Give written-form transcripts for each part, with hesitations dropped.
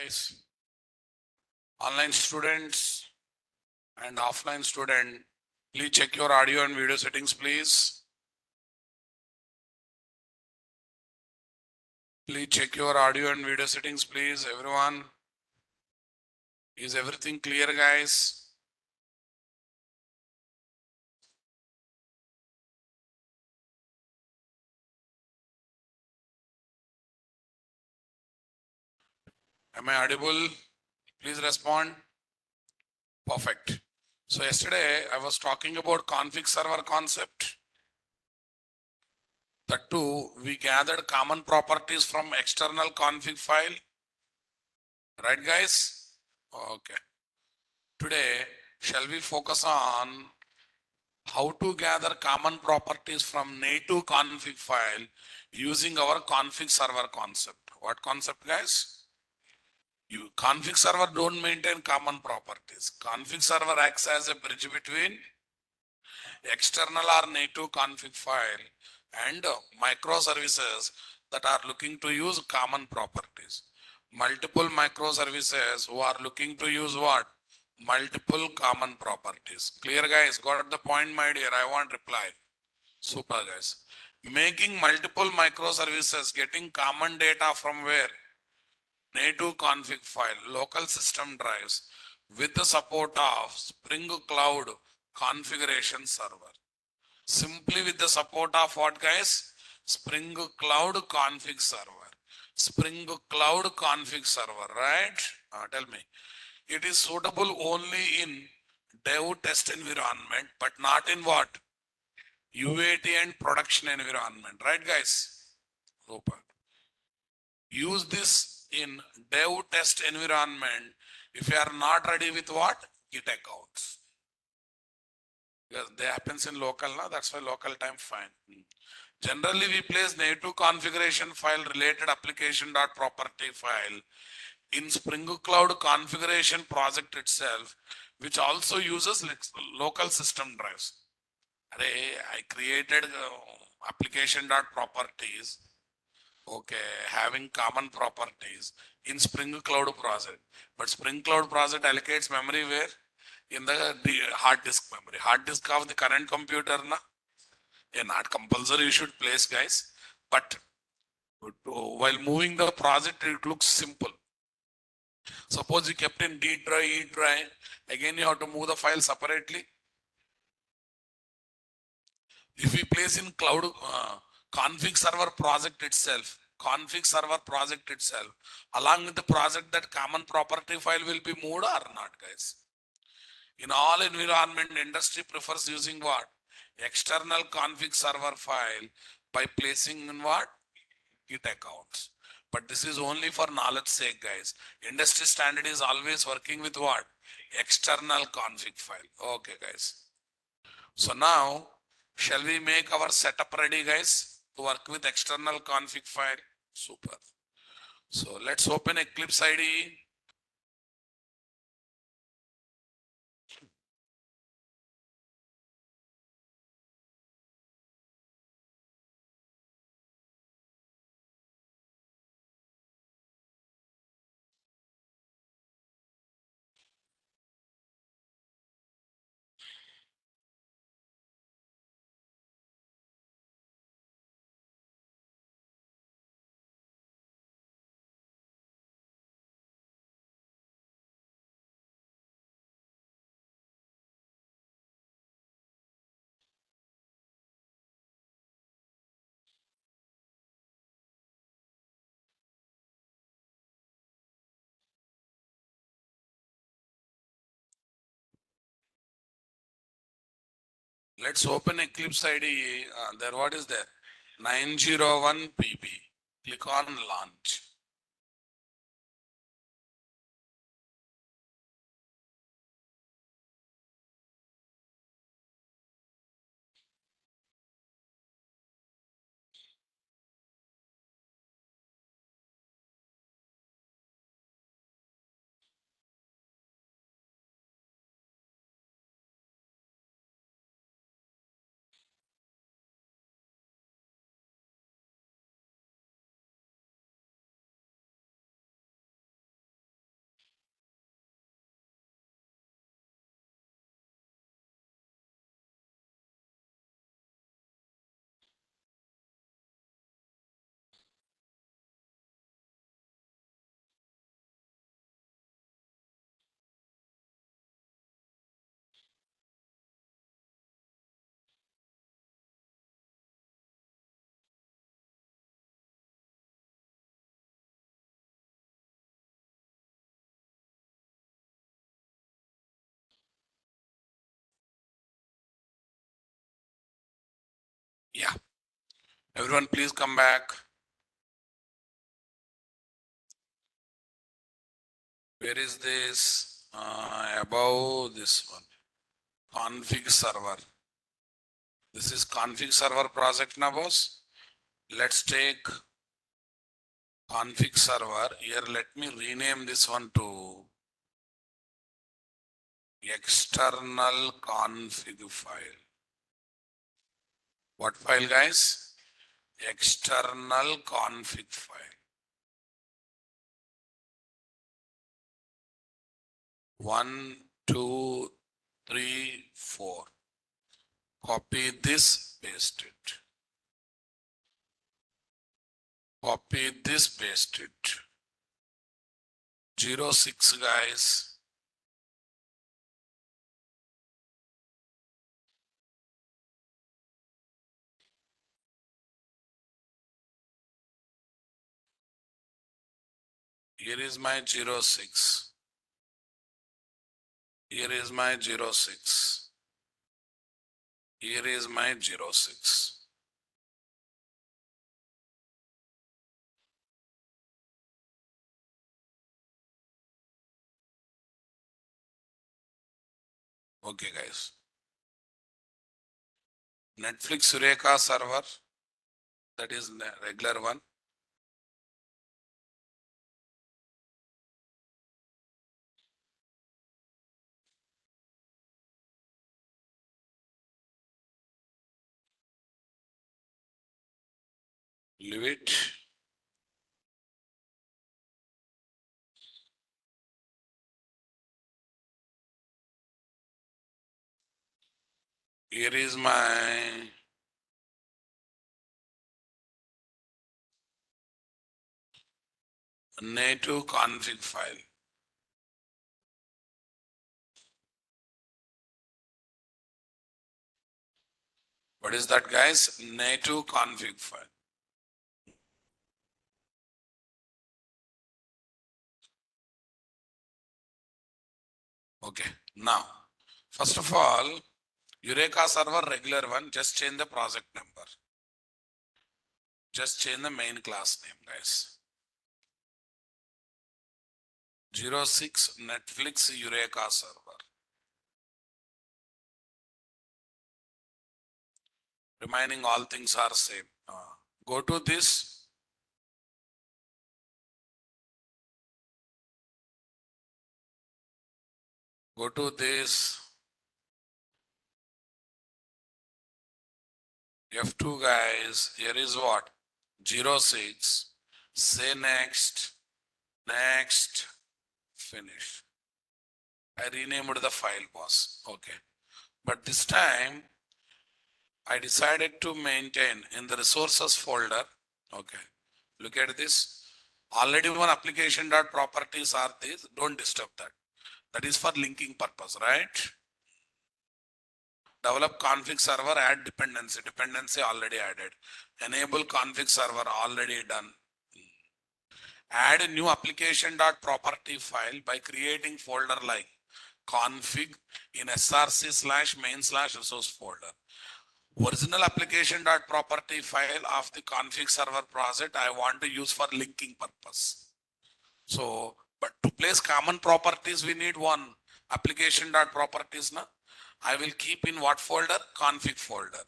Guys, online students and offline student, please check your audio and video settings, please. Please check your audio and video settings, please, everyone. Is everything clear, guys? Am I audible? Please respond. Perfect. So yesterday I was talking about config server concept. That too, we gathered common properties from external config file. Right, guys? Okay. Today, shall we focus on how to gather common properties from native config file using our config server concept. What concept, guys? Config server don't maintain common properties. Config server acts as a bridge between external or native config file and microservices that are looking to use common properties. Multiple microservices who are looking to use what? Multiple common properties. Clear, guys? Got the point, my dear? I want reply. Super, guys. Making multiple microservices, getting common data from where? Native config file, local system drives with the support of Spring Cloud configuration server. Simply with the support of what, guys? Spring Cloud config server. Spring Cloud config server, right? Tell me. It is suitable only in dev test environment, but not in what? UAT and production environment, right, guys? Super. Use this in dev test environment if you are not ready with what? Git accounts. Because they happens in local now, that's why local time fine. Generally, we place native configuration file related application.property file in Spring Cloud configuration project itself, which also uses local system drives. I created application.properties, okay, having common properties in Spring Cloud project. But Spring Cloud project allocates memory where? In the hard disk memory. Hard disk of the current computer, na? Yeah, not compulsory you should place, guys. But while moving the project, it looks simple. Suppose you kept in D drive, E drive, again you have to move the file separately. If we place in cloud config server project itself, along with the project, that common property file will be moved or not, guys? In all environment, industry prefers using what? External config server file by placing in what? Git accounts. But this is only for knowledge sake, guys. Industry standard is always working with what? External config file. Okay, guys. So now, shall we make our setup ready, guys, to work with external config file? Super. So let's open Eclipse IDE. Let's open Eclipse IDE. There, what is there? 901 PB. Click on launch. Yeah. Everyone, please come back. Where is this? Above this one. Config server. This is config server project now, boss. Let's take config server. Here, let me rename this one to external config file. What file, guys? External config file. 1, 2, 3, 4. Copy this, paste it. Copy this, paste it. 06, guys. Here is my 06. Here is my 06. Here is my 06. Okay, guys. Netflix Eureka server. That is the regular one. Leave it. Here is my native config file. What is that, guys? Native config file. Okay. Now, first of all, Eureka server regular one, just change the project number. Just change the main class name, guys. 06 Netflix Eureka server. Remaining all things are same. Go to this. Go to this. F2, guys. Here is what? 06. Say next. Next. Finish. I renamed the file, boss. Okay. But this time, I decided to maintain in the resources folder. Okay. Look at this. Already one application.properties are this. Don't disturb that. That is for linking purpose, right? Develop config server, add dependency. Dependency already added. Enable config server already done. Add a new application.property file by creating folder like config in src/main/resource folder. Original application.property file of the config server project I want to use for linking purpose. So, but to place common properties, we need one application.properties. I will keep in what folder? Config folder.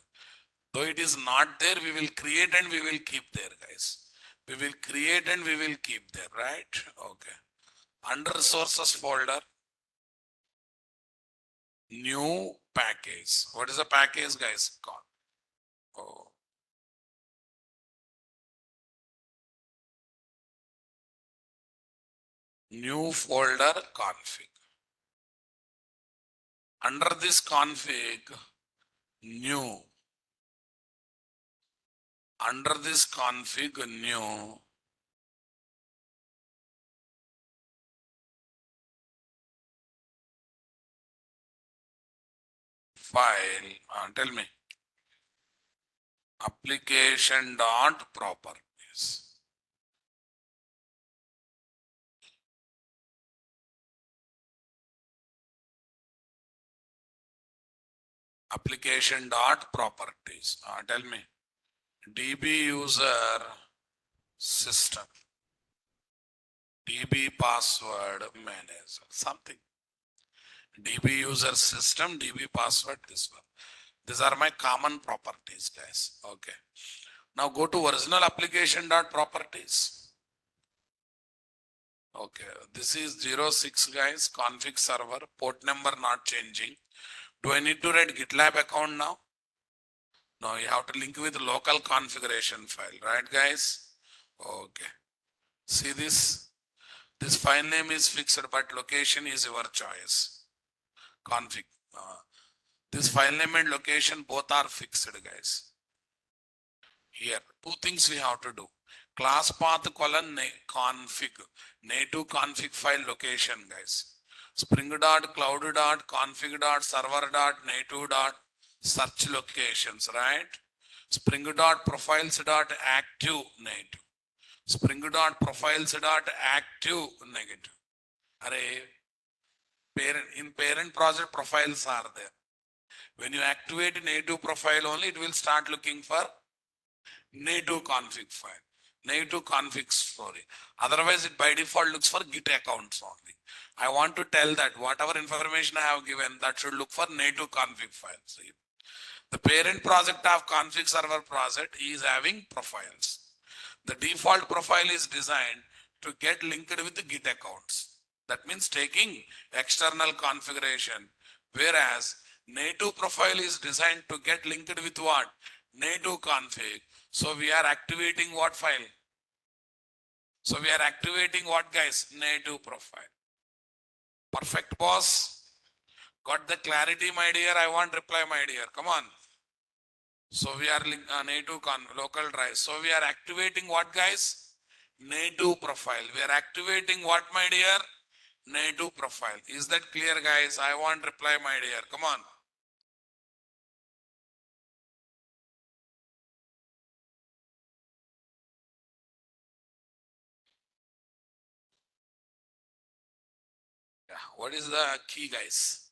Though it is not there, we will create and we will keep there, guys. We will create and we will keep there, right? Okay. Under resources folder, new package. What is a package, guys? Oh. New folder config. Under this config, new. Under this config, new. File, tell me. Application dot properties. Application dot properties. Tell me. DB user system, DB password manager, something. DB user system, DB password, this one. These are my common properties, guys. Okay. Now go to original application dot properties. Okay. This is 06, guys. Config server, port number not changing. Do I need to write GitLab account now? No, you have to link with local configuration file, right, guys? Okay. See this? This file name is fixed, but location is your choice. Config. This file name and location both are fixed, guys. Here, two things we have to do. Class path colon config, native config file location, guys. Spring dot cloud dot config dot server dot native dot search locations, right? Spring dot profiles dot active native. Spring dot profiles dot active negative. Array, in parent project profiles are there. When you activate native profile only, it will start looking for native config file, native config story. Otherwise, it by default looks for Git accounts only. I want to tell that whatever information I have given, that should look for native config file. See, the parent project of ConfigServer project is having profiles. The default profile is designed to get linked with the Git accounts. That means taking external configuration, whereas native profile is designed to get linked with what? Native config. So we are activating what file? So we are activating what, guys? Native profile. Perfect, boss. Got the clarity, my dear? I want reply, my dear. Come on. So we are native local drive. So we are activating what, guys? Native profile. We are activating what, my dear? Native profile. Is that clear, guys? I want reply, my dear. Come on. Yeah. What is the key, guys?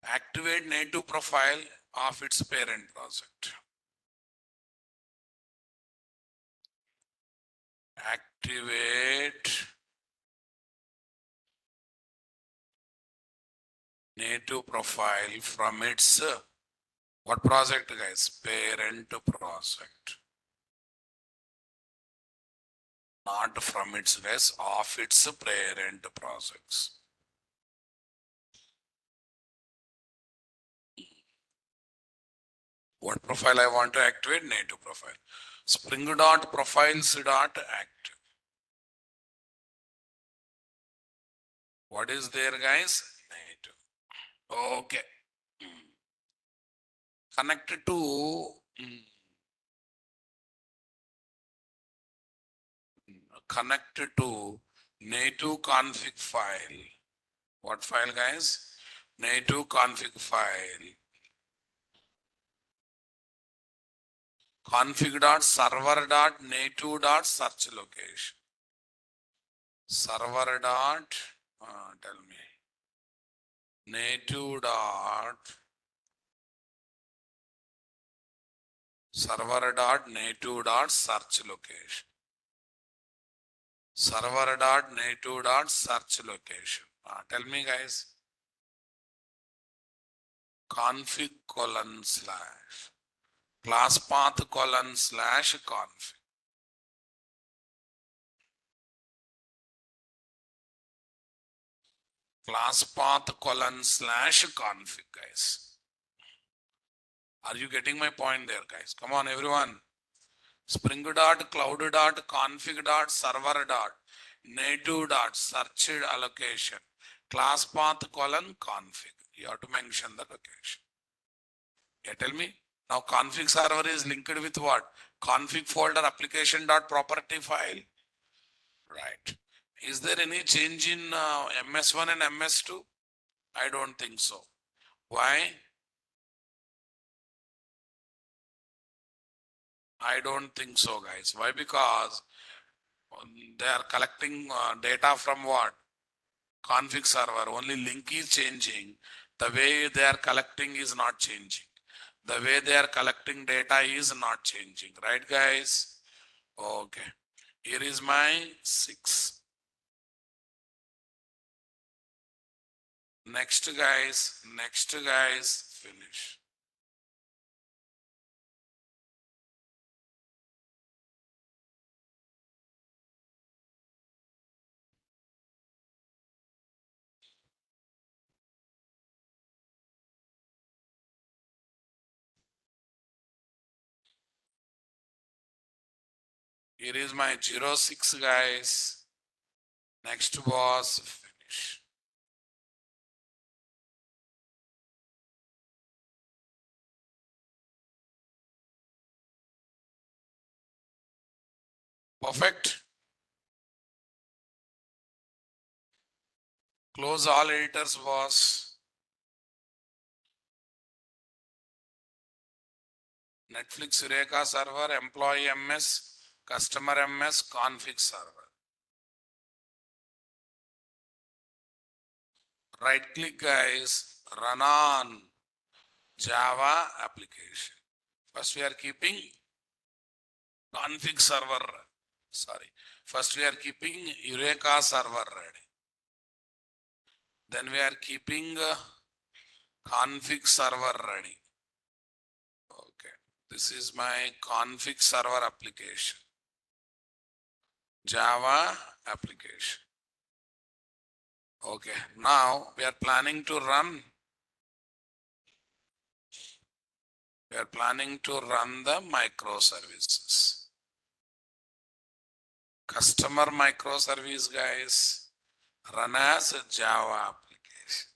Activate native profile of its parent project. Activate native profile from its what project, guys? Parent project. Not from its, guys, of its parent projects. What profile I want to activate? Native profile. Spring dot profiles dot active. What is there, guys? Native. Okay. Connected to connected to native config file. What file, guys? Native config file. Config.server.native.search location. Server dot, tell me, native dot server dot native dot search location. Server dot native dot search location. Tell me, guys. Config colon slash class path colon slash config. Class path colon slash config, guys. Are you getting my point there, guys? Come on, everyone. Spring dot cloud dot config dot server dot native dot search allocation class path colon config. You have to mention the location. Yeah, tell me. Now config server is linked with what? Config folder application dot property file. Right. Is there any change in MS1 and MS2? I don't think so. Why? I don't think so, guys. Why? Because they are collecting data from what? Config server. Only link is changing. The way they are collecting is not changing. The way they are collecting data is not changing, right guys? Okay. Here is my 6. Next guys, finish. Here is my 06 guys. Next was finish. Perfect. Close all editors was Netflix Eureka server, employee MS, customer MS, config server. Right click guys, run on Java application. First we are keeping config server. Sorry. First we are keeping Eureka server ready. Then we are keeping config server ready. Okay. This is my config server application. Java application. Okay. Now we are planning to run. We are planning to run the microservices. Customer microservice guys run as a Java application.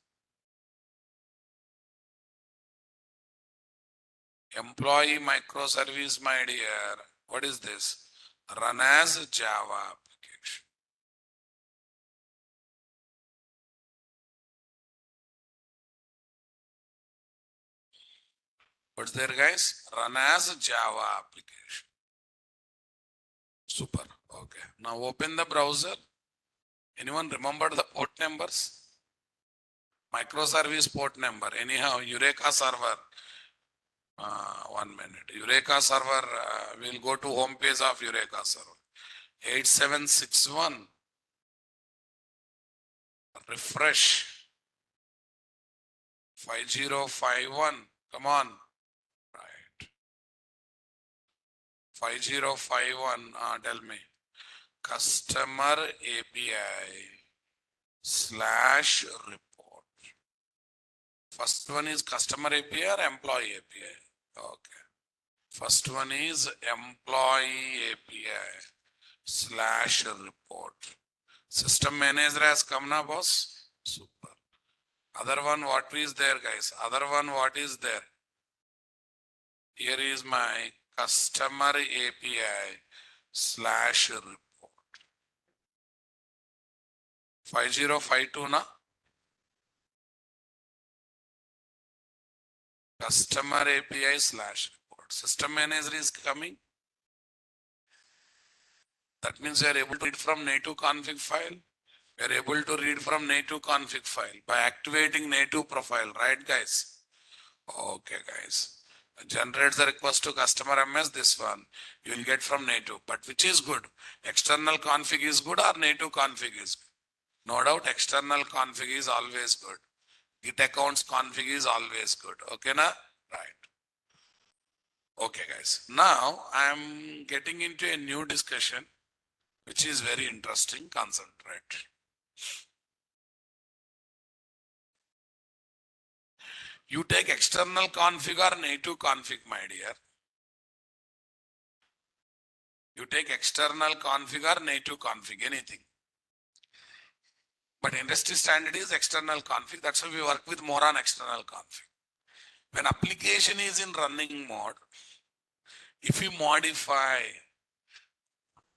Employee microservice, my dear, what is this? Run as a Java application. What's there guys? Run as a Java application. Super. Okay. Now open the browser. Anyone remember the port numbers? Microservice port number. Anyhow, Eureka server. 1 minute. Eureka server. We'll go to home page of Eureka server. 8761. Refresh. 5051. Come on. Right. 5051. Tell me. Customer API / report. First one is customer API or employee API? Okay. First one is employee API / report. System manager has come now, boss. Super. Other one, what is there, guys? Other one, what is there? Here is my customer API / report. 5052 na? Customer API / report. System manager is coming. That means we are able to read from native config file. We are able to read from native config file by activating native profile, right guys? Okay guys. Generate the request to customer MS, this one you will get from native, but which is good? External config is good or native config is good? No doubt external config is always good. Git accounts config is always good. Okay na? Right. Okay guys. Now I am getting into a new discussion which is very interesting. Concentrate. You take external config or native config, my dear. You take external config or native config, anything. But industry standard is external config. That's why we work with more on external config. When application is in running mode, if you modify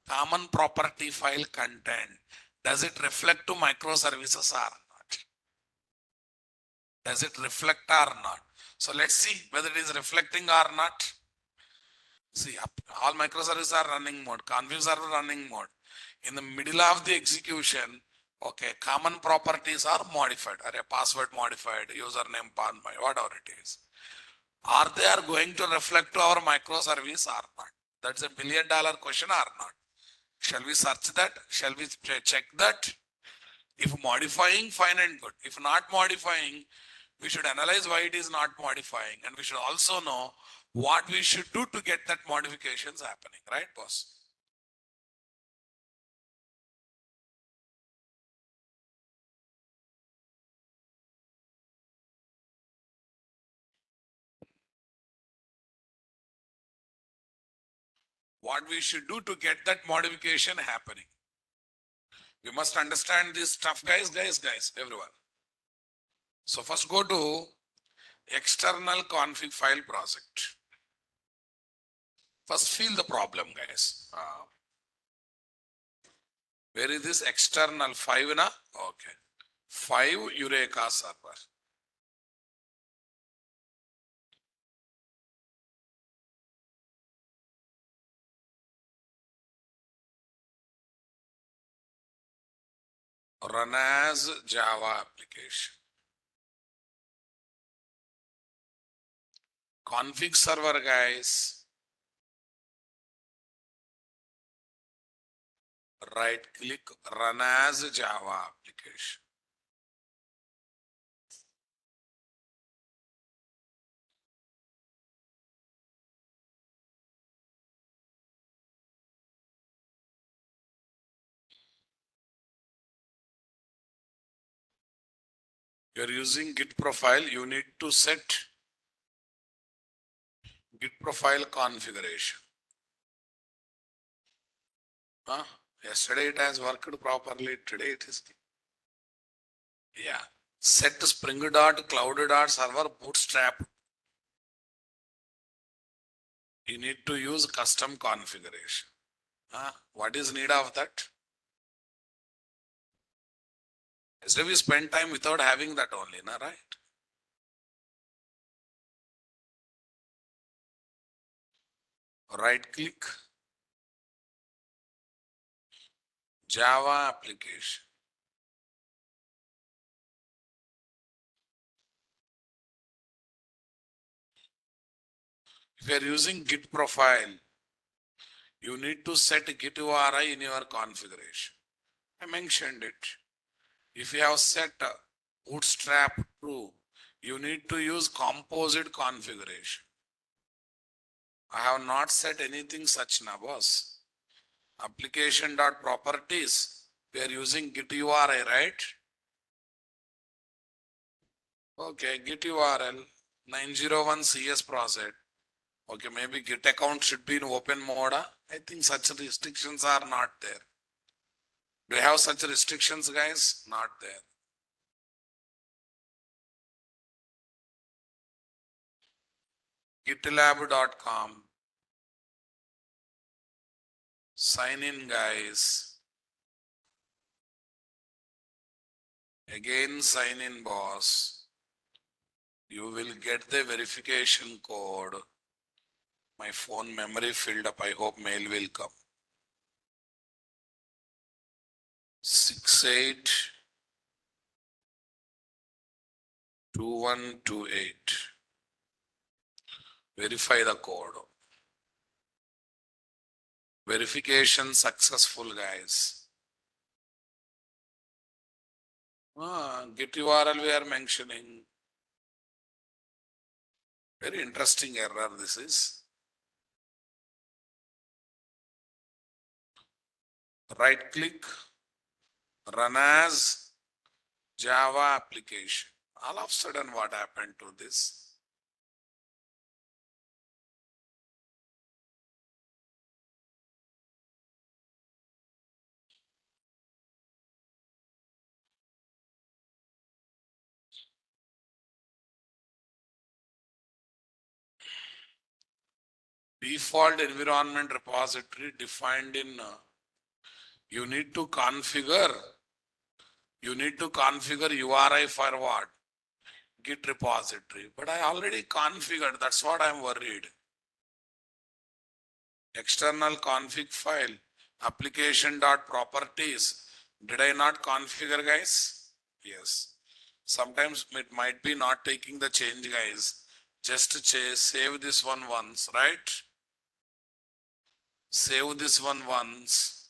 common property file content, does it reflect to microservices or not? Does it reflect or not? So let's see whether it is reflecting or not. See, all microservices are running mode, config are running mode. In the middle of the execution, okay, common properties are modified, or a password modified, username, whatever it is. Are they are going to reflect to our microservice or not? That's a $1 million question or not? Shall we search that? Shall we check that? If modifying, fine and good. If not modifying, we should analyze why it is not modifying, and we should also know what we should do to get that modifications happening, right, boss? What we should do to get that modification happening. You must understand this stuff, guys, everyone. So first go to external config file project. First feel the problem, guys. Where is this external 5 na? Okay. 5 Eureka server. Run as Java application. Config server, guys. Right click, run as Java application. You're using Git profile, you need to set Git profile configuration. Yesterday it has worked properly, today it is. Yeah. Set spring.cloud.server bootstrap. You need to use custom configuration. What is need of that? Yesterday we spent time without having that only, right? Right click, Java application. If you are using Git profile, you need to set Git URI in your configuration. I mentioned it. If you have set bootstrap true, you need to use composite configuration. I have not set anything such now, boss. Application.properties, we are using Git URI, right? Okay, Git URL 901 CS project. Okay, maybe Git account should be in open mode. I think such restrictions are not there. Do you have such restrictions, guys? Not there. GitLab.com. Sign in, guys. Again, sign in, boss. You will get the verification code. My phone memory filled up. I hope mail will come. 682128. Verify the code. Verification successful, guys. Git URL we are mentioning. Very interesting error this is. Right click, run as Java application. All of a sudden what happened to this? Default environment repository defined in you need to configure URI for what? Git repository. But I already configured. That's what I'm worried. External config file, application.properties. Did I not configure, guys? Yes. Sometimes it might be not taking the change, guys. Just save this one once, right? Save this one once.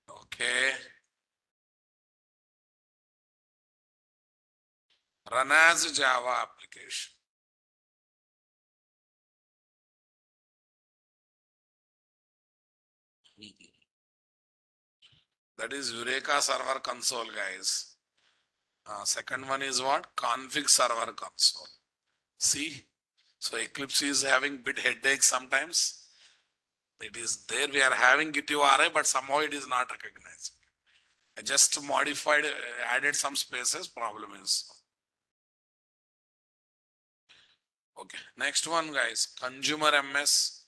Okay. Run as a Java application. That is Eureka Server Console, guys. Second one is what? Config Server Console. See? So Eclipse is having bit headache sometimes. It is there. We are having Git URI, but somehow it is not recognized. I just modified, added some spaces. Problem is. Okay. Next one, guys. Consumer MS.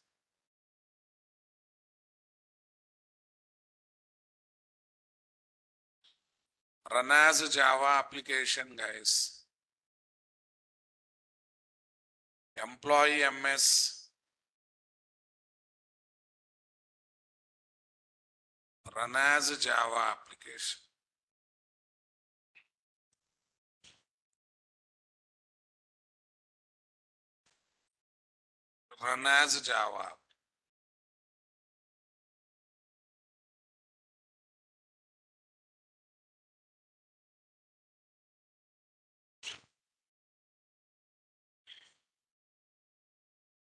Run as a Java application, guys. Employee MS. Run as a Java application. Run as a Java.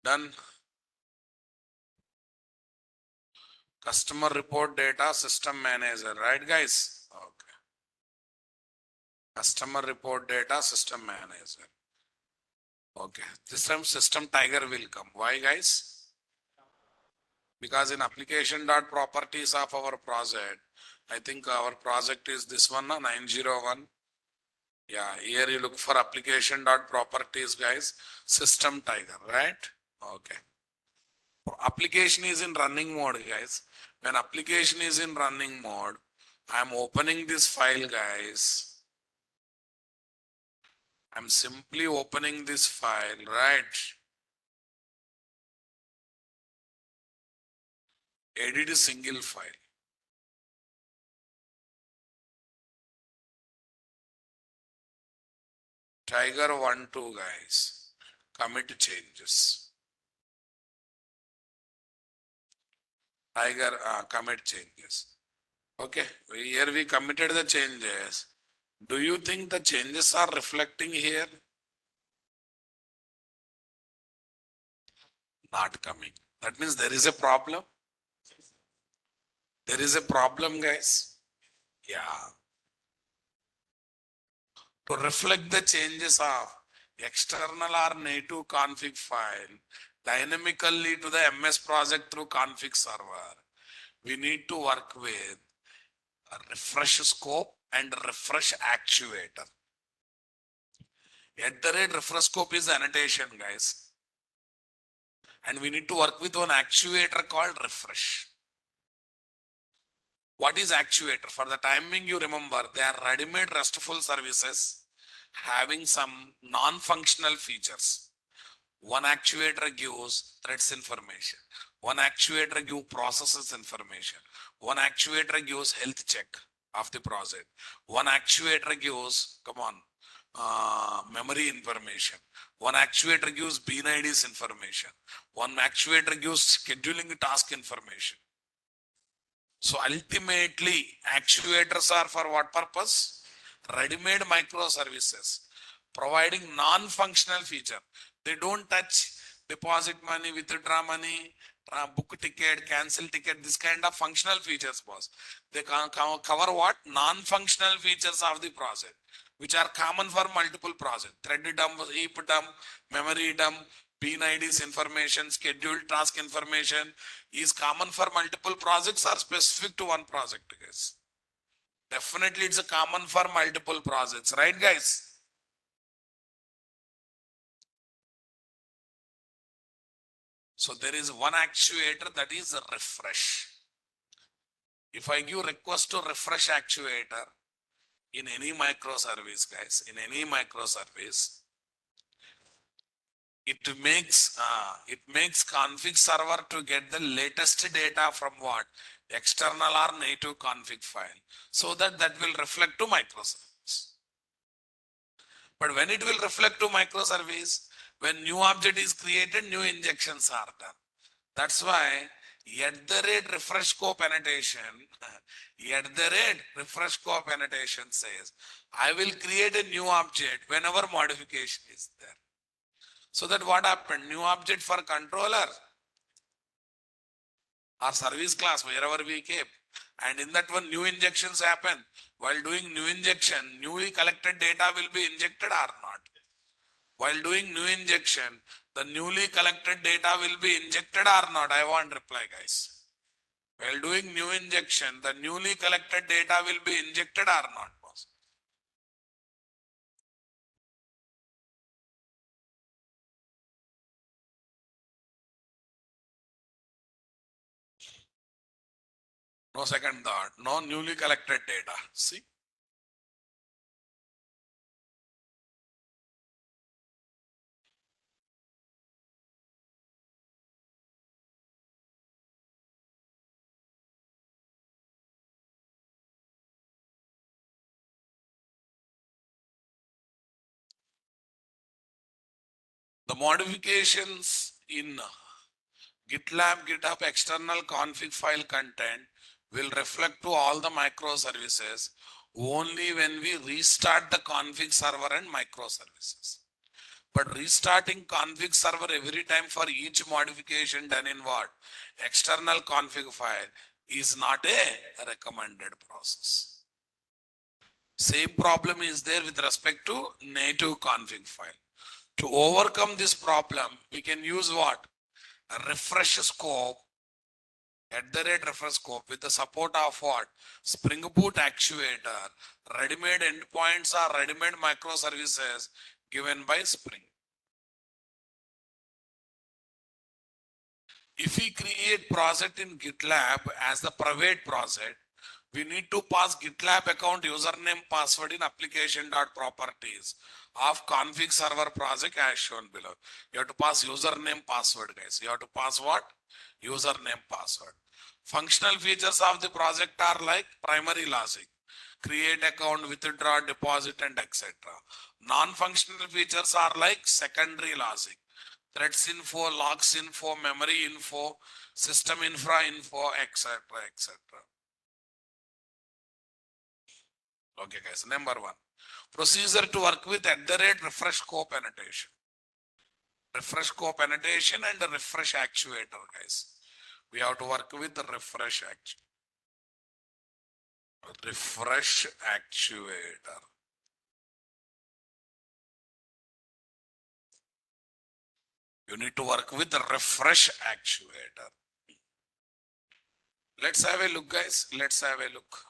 Done. Customer report data system manager, right, guys? Okay. Customer report data system manager. Okay. This time system tiger will come. Why, guys? Because in application.properties of our project, I think our project is this one, 901. Yeah, here you look for application.properties, guys. System tiger, right? Okay. Application is in running mode, guys. When application is in running mode, I'm opening this file, guys. I'm simply opening this file, right? Edit a single file. Tiger12, guys. Commit changes. Tiger commit changes. Okay, here we committed the changes. Do you think the changes are reflecting here? Not coming. That means there is a problem. There is a problem, guys. Yeah. To reflect the changes of external or native config file dynamically to the MS project through ConfigServer, we need to work with a RefreshScope and refresh actuator. At the rate RefreshScope is annotation, guys. And we need to work with one actuator called refresh. What is actuator? For the timing, you remember, they are ready-made RESTful services having some non-functional features. One actuator gives threads information. One actuator gives processes information. One actuator gives health check of the project. One actuator gives, memory information. One actuator gives bean IDs information. One actuator gives scheduling task information. So ultimately, actuators are for what purpose? Ready-made microservices, providing non-functional feature. They don't touch deposit money, withdraw money, book ticket, cancel ticket, this kind of functional features, boss. They can cover what? Non-functional features of the project, which are common for multiple projects. Thread dump, heap dump, memory dump, bean IDs information, scheduled task information is common for multiple projects or specific to one project, guys. Definitely it's a common for multiple projects, right, guys? So there is one actuator, that is a refresh. If I give request to refresh actuator in any microservice, guys, in any microservice, it makes config server to get the latest data from what? External or native config file, so that will reflect to microservice. But when it will reflect to microservice, When new object is created, new injections are done. That's why @RefreshScope annotation, @RefreshScope annotation says, I will create a new object whenever modification is there. So that what happened? New object for controller or service class, wherever we keep. And in that one, new injections happen. While doing new injection, newly collected data will be injected or not. While doing new injection, the newly collected data will be injected or not. I want reply, guys. While doing new injection, the newly collected data will be injected or not, boss? No second thought, no newly collected data. See? The modifications in GitLab, GitHub external config file content will reflect to all the microservices only when we restart the config server and microservices. But restarting config server every time for each modification done in what? External config file is not a recommended process. Same problem is there with respect to native config file. To overcome this problem, we can use what? A RefreshScope, @RefreshScope with the support of what? Spring Boot Actuator, ready-made endpoints or ready-made microservices given by Spring. If we create project in GitLab as the private project, we need to pass GitLab account username password in application.properties of config server project as shown below. You have to pass username password, guys. You have to pass what? Username password. Functional features of the project are like primary logic, create account, withdraw, deposit, and etc. Non-functional features are like secondary logic, threads info, logs info, memory info, system infra info, etc. etc. Okay, guys. Number one, procedure to work with @RefreshScope annotation. RefreshScope annotation and the refresh actuator, guys. We have to work with the refresh actuator. You need to work with the refresh actuator. Let's have a look, guys. Let's have a look.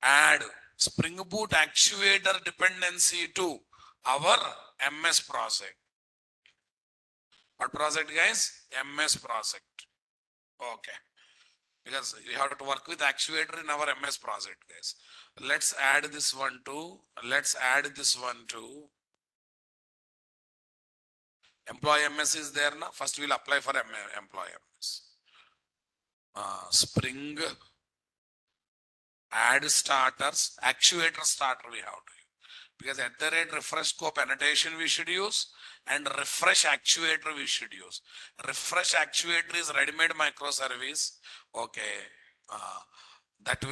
Add Spring Boot Actuator dependency to our MS project. What project, guys? MS project. Okay. Because we have to work with actuator in our MS project, guys. Let's add this one to, employee MS is there now. First we'll apply for employee MS. Spring add starters, actuator starter we have to use. Because @RefreshScope annotation we should use and refresh actuator we should use. Refresh actuator is ready-made microservice. Okay. That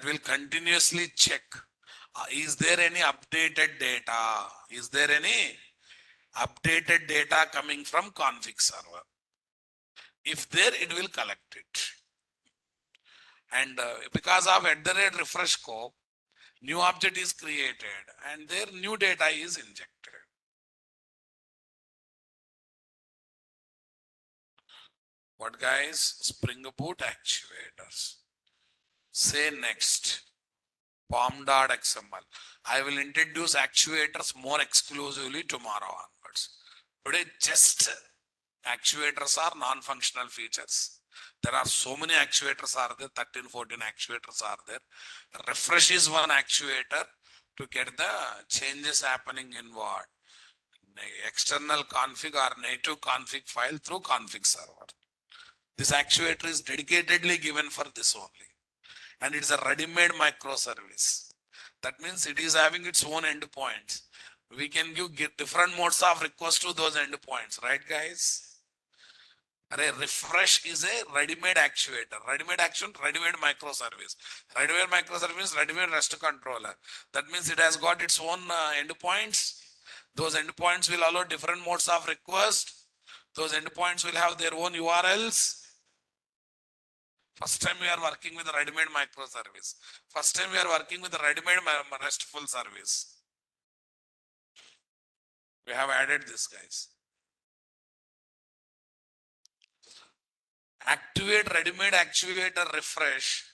will continuously check. Is there any updated data? Is there any updated data coming from config server? If there, it will collect it. And because of @RefreshScope, new object is created and their new data is injected. What, guys? Spring Boot actuators. Say next. POM.xml. I will introduce actuators more exclusively tomorrow onwards. Today, just actuators are non-functional features. There are so many actuators are there, 13, 14 actuators are there. Refresh is one actuator to get the changes happening in what? External config or native config file through config server. This actuator is dedicatedly given for this only. And it's a ready-made microservice. That means it is having its own endpoints. We can give different modes of request to those endpoints, right, guys? Refresh is a ready-made actuator. Ready-made action, ready-made microservice. Ready-made microservice, ready-made REST controller. That means it has got its own endpoints. Those endpoints will allow different modes of request. Those endpoints will have their own URLs. First time we are working with a ready-made microservice. First time we are working with a ready-made RESTful service. We have added this, guys. Activate ready-made actuator refresh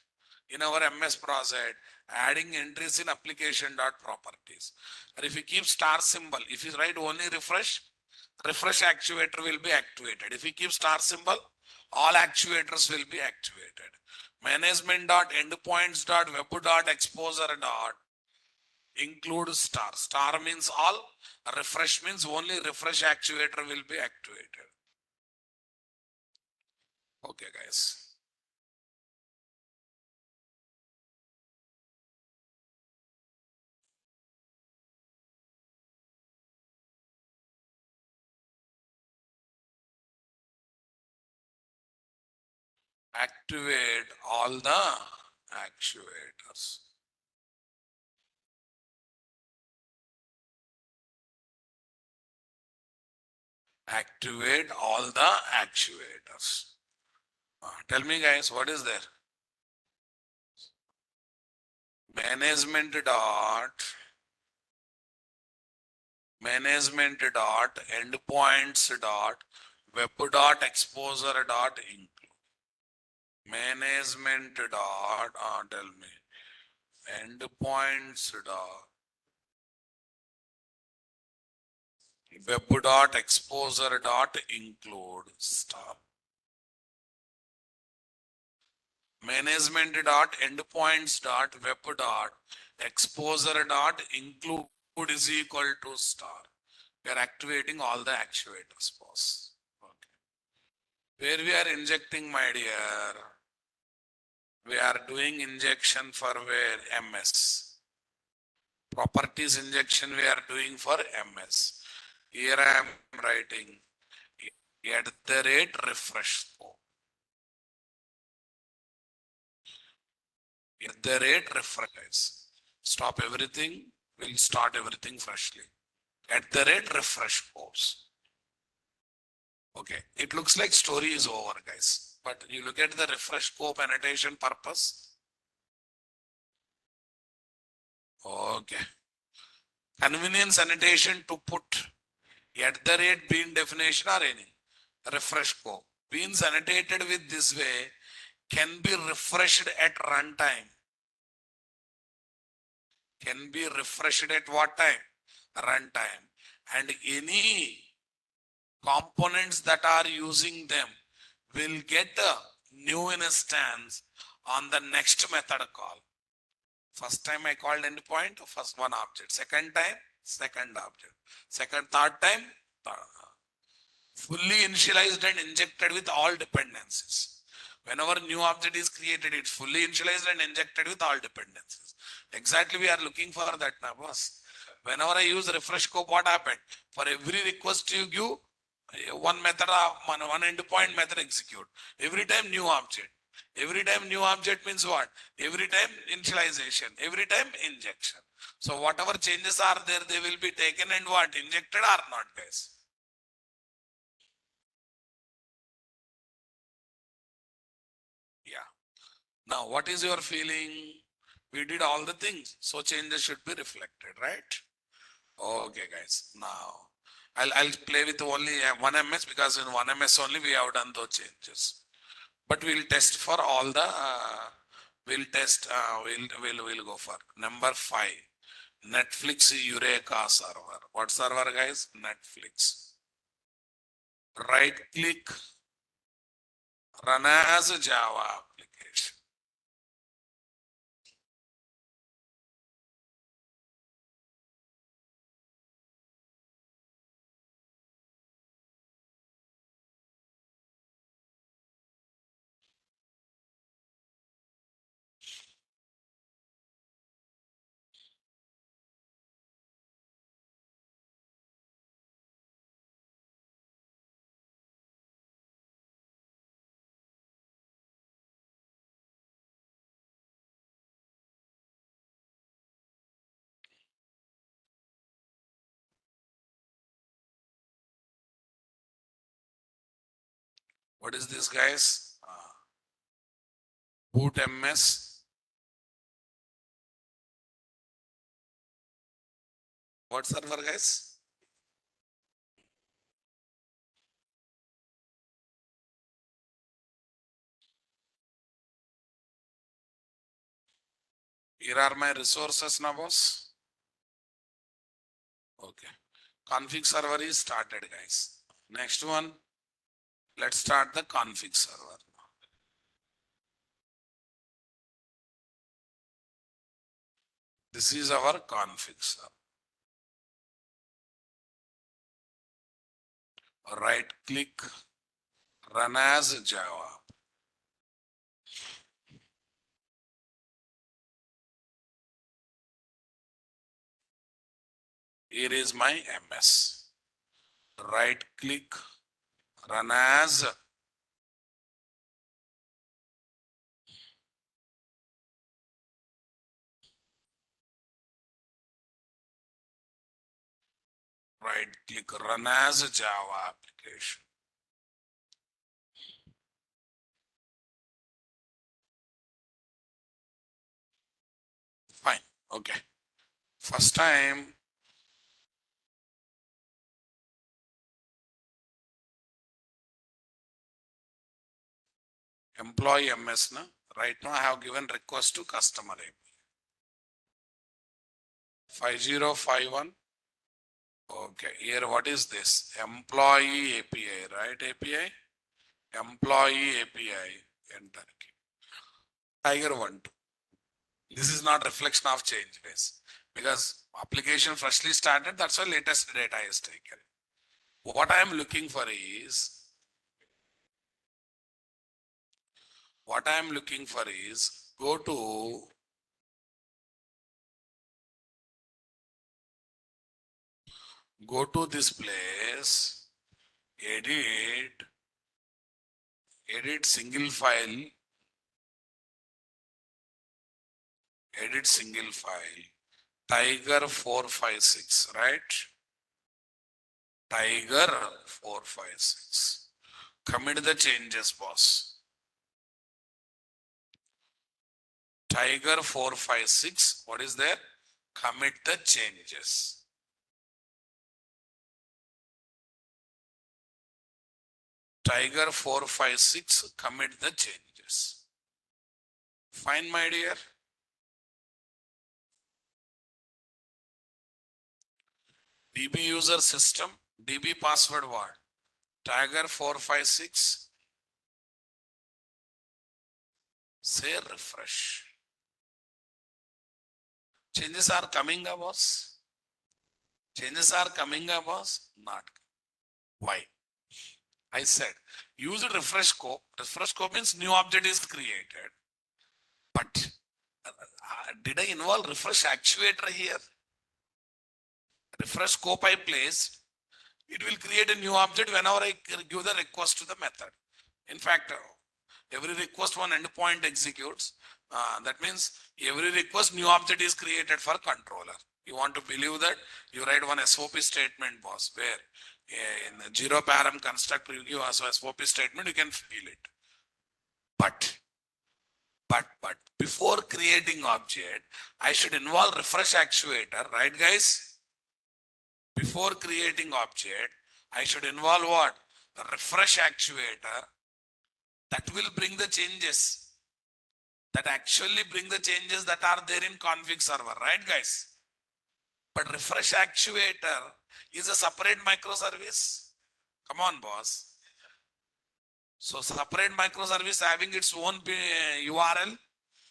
in our MS project, adding entries in application.properties. And if you keep star symbol, if you write only refresh, refresh actuator will be activated. If you keep star symbol, all actuators will be activated. Management.endpoints.web.exposure. Include star. Star means all, refresh means only refresh actuator will be activated. Okay, guys. Activate all the actuators. Activate all the actuators. Tell me, guys, what is there? Management.endpoints.web.exposure.include. Management dot tell me endpoints dot web.exposure.include stop. Management.endpoints.web.exposure.include is equal to star. We are activating all the actuators, boss. Okay. Where we are injecting, my dear, we are doing injection for where? MS. Properties injection we are doing for MS. Here I am writing at the rate RefreshScope. At the rate refresh. Stop everything. We'll start everything freshly. At the rate RefreshScopes. Okay. It looks like story is over, guys. But you look at the RefreshScope annotation purpose. Okay. Convenience annotation to put at the rate bean definition or any. RefreshScope. Beans annotated with this way can be refreshed at runtime. Can be refreshed at what time? Runtime. And any components that are using them will get a new instance on the next method call. First time I called endpoint, first one object. Second time, second object. Third time, fully initialized and injected with all dependencies. Whenever new object is created, it's fully initialized and injected with all dependencies. Exactly, we are looking for that now, boss. Whenever I use RefreshScope, what happened? For every request you give, one method, one endpoint method execute. Every time new object. Every time new object means what? Every time initialization. Every time injection. So whatever changes are there, they will be taken and what? Injected or not, guys? Yeah. Now, what is your feeling? We did all the things, so changes should be reflected, right? Okay, guys. Now, I'll play with only one MS because in one MS only we have done those changes. But we'll test for all the. We'll go for number 5. Netflix Eureka server. What server, guys? Netflix. Right click, run as a Java application. What is this, guys? Boot MS. What server, guys? Here are my resources now, boss. Okay. Config server is started, guys. Next one, let's start the config server. This is our config server. Right click, run as Java. Here is my MS. Right click, run as right click, run as Java application. Fine. Okay. First time, employee MS. Na? Right now I have given request to customer API. 5051. Okay. Here what is this? Employee API, right? API? Employee API. Enter key. Tiger 1. This is not reflection of change, guys. Because application freshly started, that's why latest data is taken. What I am looking for is, go to this place, edit single file, Tiger 456, right? Tiger 456. Commit the changes, boss. Tiger 456. What is there? Commit the changes. Tiger 456. Commit the changes. Fine, my dear. DB user system. DB password what? Tiger 456. Say refresh. Changes are coming, boss. Changes are coming, boss. Not. Why? I said use RefreshScope. RefreshScope means new object is created. But did I involve refresh actuator here? RefreshScope I placed. It will create a new object whenever I give the request to the method. In fact, every request one endpoint executes. That means every request new object is created for controller. You want to believe that? You write one SOP statement, boss, where in the zero param construct you give us a SOP statement, you can feel it. But before creating object, I should involve refresh actuator, right, guys? Before creating object, I should involve what? The refresh actuator that will bring the changes. That actually bring the changes that are there in config server, right, guys? But refresh actuator is a separate microservice. Come on, boss. So separate microservice having its own URL.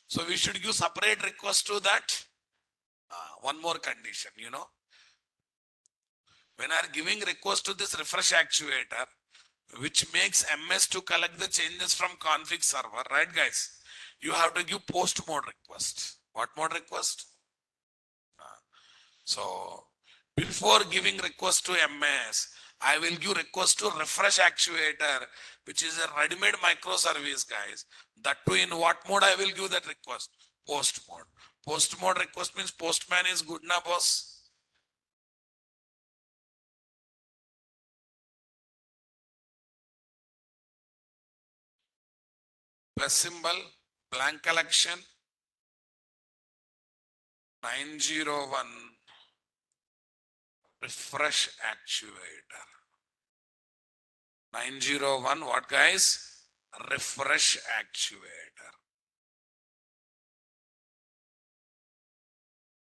So we should give separate request to that. One more condition, when I are giving request to this refresh actuator, which makes MS to collect the changes from config server, right, guys? You have to give post mode request. What mode request? So before giving request to MS, I will give request to refresh actuator, which is a ready-made microservice, guys. That too, in what mode I will give that request? Post mode. Post mode request means postman is good, na, boss? plus symbol, blank collection, 901 refresh actuator. 901 what guys? Refresh actuator.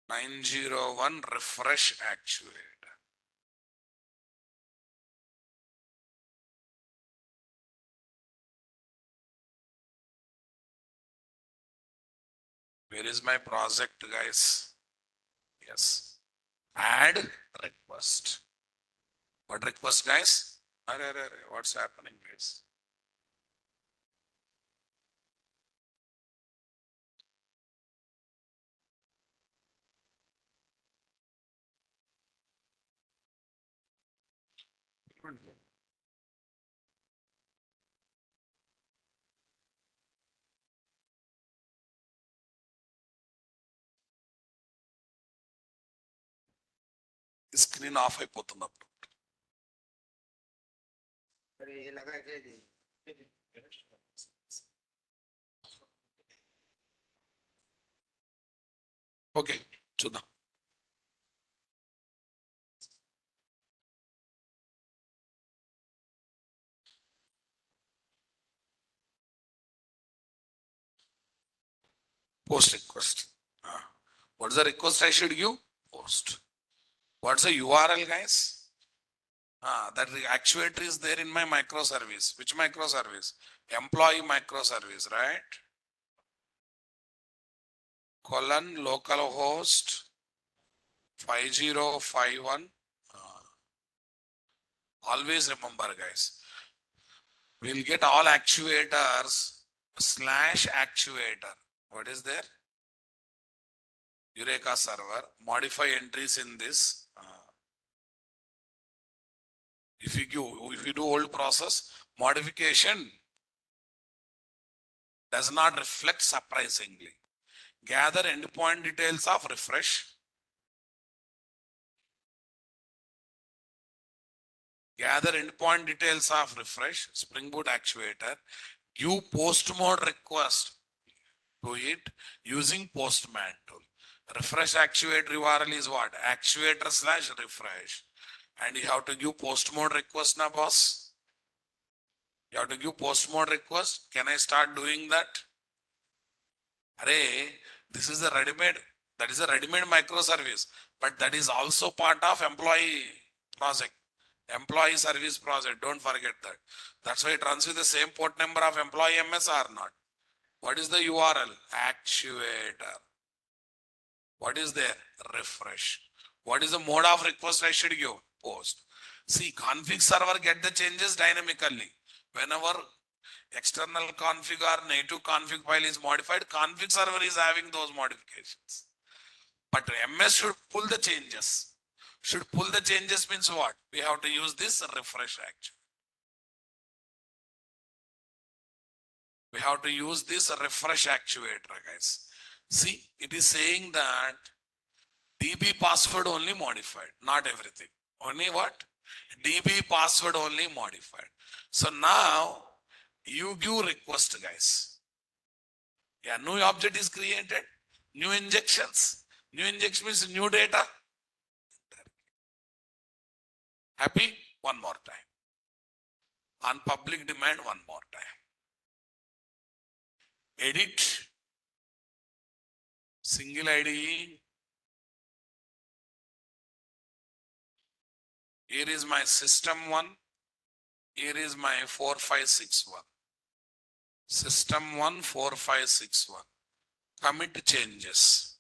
901 refresh actuator. Where is my project guys? Yes. Add request. What request guys? What's happening guys? Screen off అయిపోతుంది అప్పుడు. Okay చూద్దాం. Post request. What is the request I should give? Post. What's the URL guys? That the actuator is there in my microservice. Which microservice? Employee microservice, right? Colon localhost 5051. Always remember guys, we'll get all actuators / actuator. What is there? Eureka server. Modify entries in this. If you do old process, modification does not reflect surprisingly. Gather endpoint details of refresh. Gather endpoint details of refresh, Spring Boot actuator. Give post mode request to it using postman tool. Refresh actuator URL is what? Actuator / refresh. And you have to give post mode request now, boss. You have to give post mode request. Can I start doing that? Array, this is a ready-made, that is a ready-made microservice, but that is also part of employee project, employee service project. Don't forget that. That's why it runs with the same port number of employee MS or not. What is the URL? Actuator. What is there? Refresh. What is the mode of request I should give? Post. See, config server get the changes dynamically. Whenever external config or native config file is modified, config server is having those modifications. But MS should pull the changes. Should pull the changes means what? We have to use this refresh actually. We have to use this refresh actuator, guys. See, it is saying that DB password only modified, not everything. Only what? DB password only modified. So now you give request, guys. Yeah, new object is created, new injections. New injection means new data. Happy? One more time. On public demand, one more time. Edit. Single ID. Here is my system one. Here is my 4561. System 1 4561. Commit changes.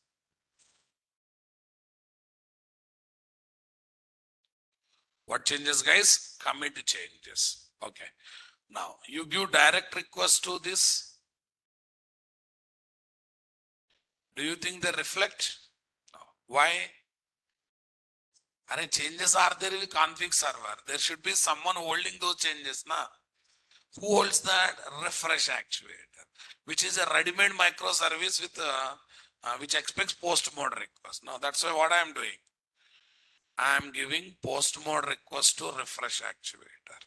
What changes, guys? Commit changes. Okay. Now you give direct request to this. Do you think they reflect? No. Why? And changes are there with config server. There should be someone holding those changes. Nah. Who holds that? Refresh actuator, which is a ready-made microservice with which expects post mode request. Now that's why what I am doing. I am giving post mode request to refresh actuator.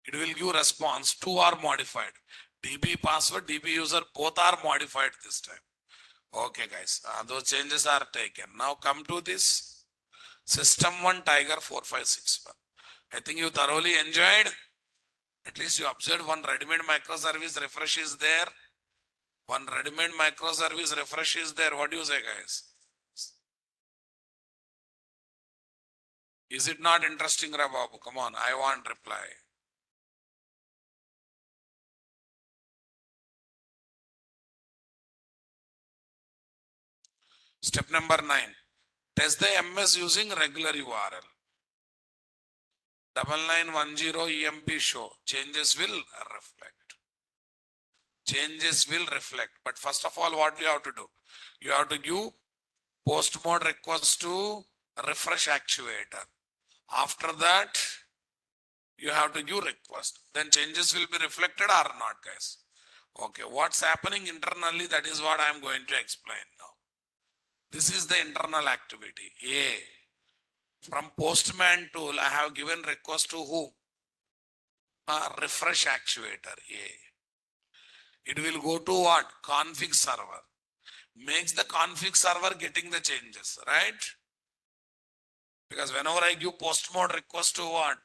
It will give response. Two are modified. DB password, DB user, both are modified this time. Okay, guys. Those changes are taken. Now come to this system one Tiger 4561. I think you thoroughly enjoyed. At least you observed one ready-made microservice refresh is there. One ready-made microservice refresh is there. What do you say, guys? Is it not interesting, Rababu? Come on, I want reply. Step number 9. Test the MS using regular URL. 9910 EMP show. Changes will reflect. Changes will reflect. But first of all, what do you have to do? You have to give post mode request to refresh actuator. After that, you have to give request. Then changes will be reflected or not, guys. Okay, what's happening internally, that is what I am going to explain now. This is the internal activity. A. From postman tool, I have given request to who? Refresh actuator A. It will go to what? Config server. Makes the config server getting the changes, right? Because whenever I give post mode request to what?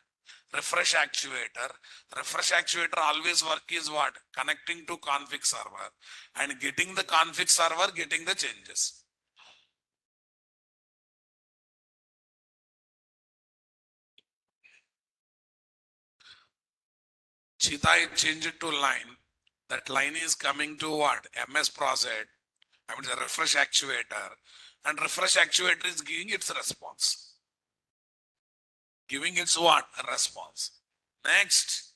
Refresh actuator always work is what? Connecting to config server and getting the config server, getting the changes. Cheetah, I change it to line. That line is coming to what? MS project. I mean the refresh actuator. And refresh actuator is giving its response. Giving its what? A response. Next.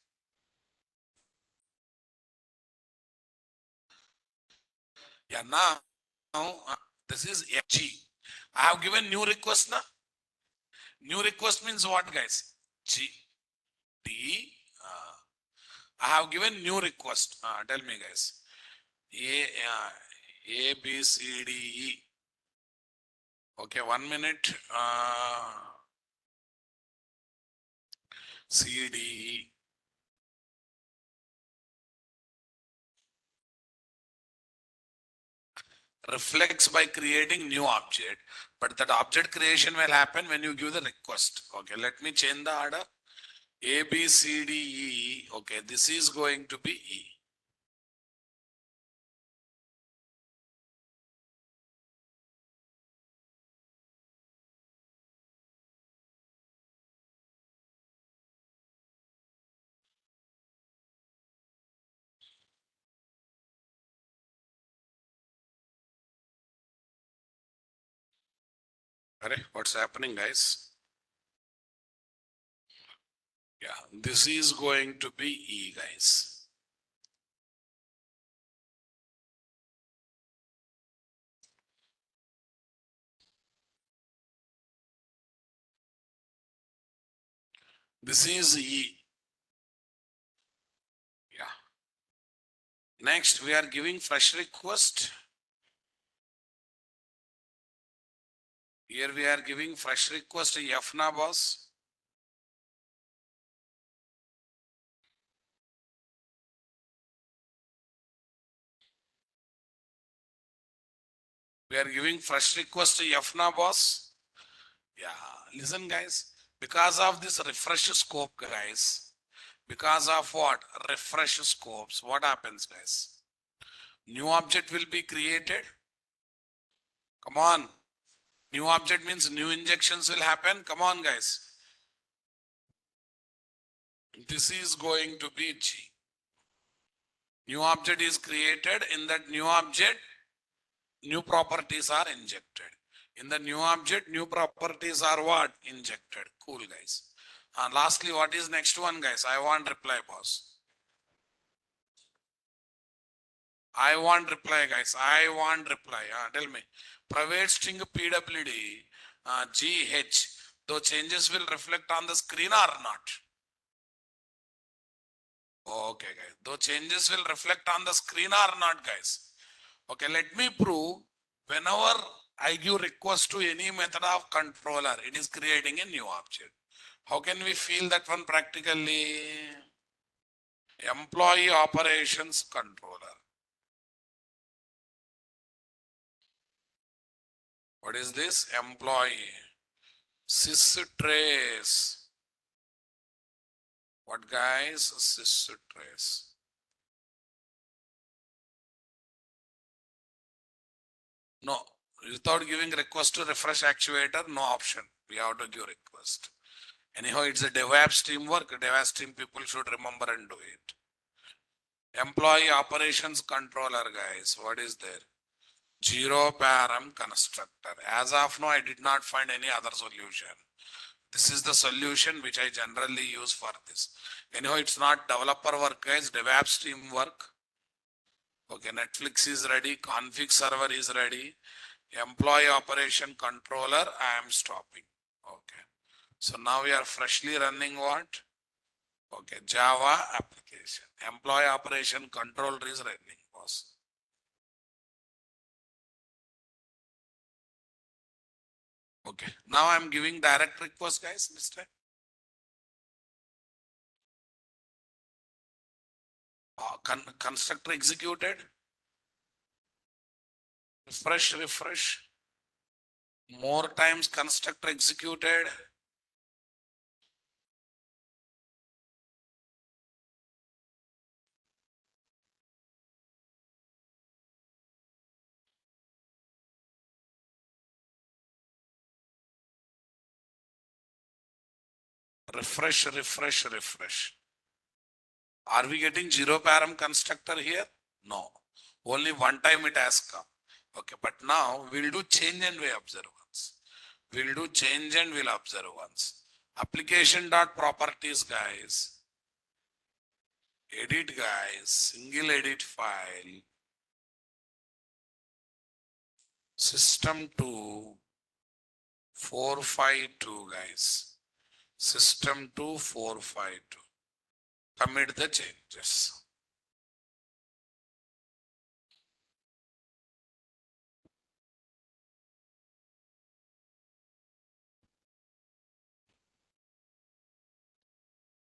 Yeah, now this is G. I have given new request now. New request means what, guys? G. D. I have given new request. Tell me, guys. A, B, C, D, E. Okay, 1 minute. C, D, E. Reflects by creating new object, but that object creation will happen when you give the request. Okay, let me change the order. A, B, C, D, E. Okay, this is going to be E. What's happening, guys? Yeah, this is going to be E, guys. This is E. Yeah. Next, we are giving fresh request. Here we are giving fresh request FNA boss. We are giving fresh request FNA boss. Yeah, listen, guys. Because of this refresh scope, guys. Because of what? Refresh scopes. What happens, guys? New object will be created. Come on. New object means new injections will happen. Come on, guys. This is going to be G. New object is created. In that new object, new properties are injected. In the new object, new properties are what? Injected. Cool, guys. And lastly, what is next one, guys? I want reply, boss. I want reply, guys. I want reply. Tell me. Private string PWD GH. Those changes will reflect on the screen or not? Okay, guys. Those changes will reflect on the screen or not, guys? Okay, let me prove. Whenever I give request to any method of controller, it is creating a new object. How can we feel that one practically? Employee operations controller. What is this? Employee. Systrace. What guys? Systrace. No. Without giving request to refresh actuator, no option. We have to give request. Anyhow, it's a DevOps teamwork. DevOps team people should remember and do it. Employee operations controller, guys. What is there? Zero param constructor. As of now, I did not find any other solution. This is the solution which I generally use for this. Anyhow, it's not developer work, guys. DevOps team work. Okay, Netflix is ready. ConfigServer is ready. Employee operation controller, I am stopping. Okay. So now we are freshly running what? Okay, Java application. Employee operation controller is running, boss. Okay, now I'm giving direct request, guys, mister. Constructor executed. Refresh. More times constructor executed. Refresh. Are we getting zero param constructor here? No. Only one time it has come. Okay, but now we'll do change and we observe once. We'll do change and we'll observe once. Application.properties, guys. Edit, guys. Single edit file. System 2 452, guys. System 2 452. Commit the changes.